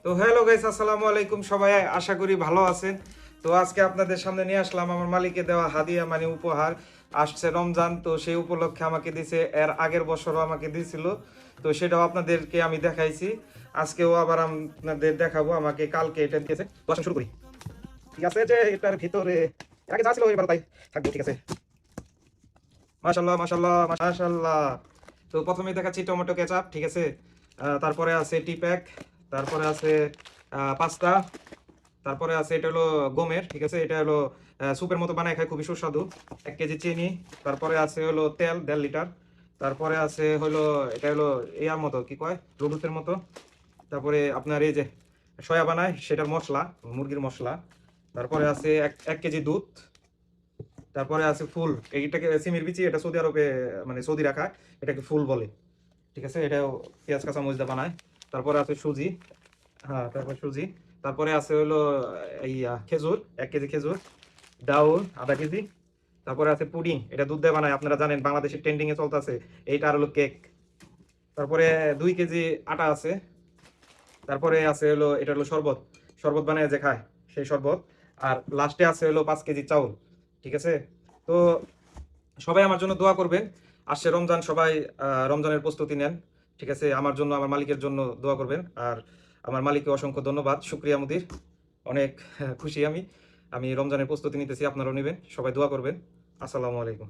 তো hello guys, আসসালামু আলাইকুম। সবাই আশা করি ভালো আছেন। তো আজকে আপনাদের সামনে নিয়ে আসলাম আমার মালিকের দেওয়া হাদিয়া, মানে উপহার। আসছে রমজান, তো সেই উপলক্ষে আমাকে দিছে, এর আগের বছরও আমাকে দিছিল। তো সেটাও আপনাদেরকে আমি দেখাইছি, আজকেও আবার আপনাদের দেখাবো। আমাকে কালকে এটা দিয়েছে। তো আসুন শুরু করি। ঠিক আছে, যে এটার ভিতরে এর আগে যা ছিল এবার তাই থাকবো। ঠিক আছে, মাশাল্লাহ মাশাল্লাহ মাশাল্লাহ। তো প্রথমেই দেখাচ্ছি টমেটো কেচাপ, ঠিক আছে। তারপরে আছে টি প্যাক, তারপরে আছে পাস্তা, তারপরে আছে এটা হলো গমের, ঠিক আছে। এটা হলো স্যুপের মতো বানায় খায়, খুবই সুস্বাদু। 1 কেজি চিনি, তারপরে আছে হলো তেল 1.5 লিটার, তারপরে আছে হলো এটা হলো ইয়ার মতো কি কয় রুডুসের মতো। তারপরে আপনার এই যে সয়া বানায় সেটার মশলা, মুরগির মশলা। তারপরে আছে 1 কেজি দুধ। তারপরে আছে ফুল, এইটাকে সিমের বিচি, এটা সৌদি আরবে মানে সৌদি রাখা, এটাকে ফুল বলে, ঠিক আছে। এটাও পেঁয়াজ কাঁচা মরিচ দিয়ে বানায়। তারপরে আছে সুজি, হ্যাঁ তারপর সুজি। তারপরে আছে হলো এই খেজুর, 1 কেজি খেজুর। ডাউল ½ কেজি। তারপরে আছে পুডিং, এটা দুধ দিয়ে বানায়, আপনারা জানেন বাংলাদেশের ট্রেন্ডিং এ চলতেছে এইটা। আর হলো কেক। তারপরে 2 কেজি আটা আছে। তারপরে আছে হলো এটা হলো শরবত, শরবত বানায় যে খায় সেই শরবত। আর লাস্টে আছে হলো 5 কেজি চাউল, ঠিক আছে। তো সবাই আমার জন্য দোয়া করবেন। আসছে রমজান, সবাই রমজানের প্রস্তুতি নেন, ঠিক আছে। আমার জন্য, আমার মালিকের জন্য দোয়া করবেন। আর আমার মালিককে অসংখ্য ধন্যবাদ, শুক্রিয়া মুদির। অনেক খুশি আমি। আমি রমজানের প্রস্তুতি নিতেছি, আপনারাও নেবেন। সবাই দোয়া করবেন। আসসালামু আলাইকুম।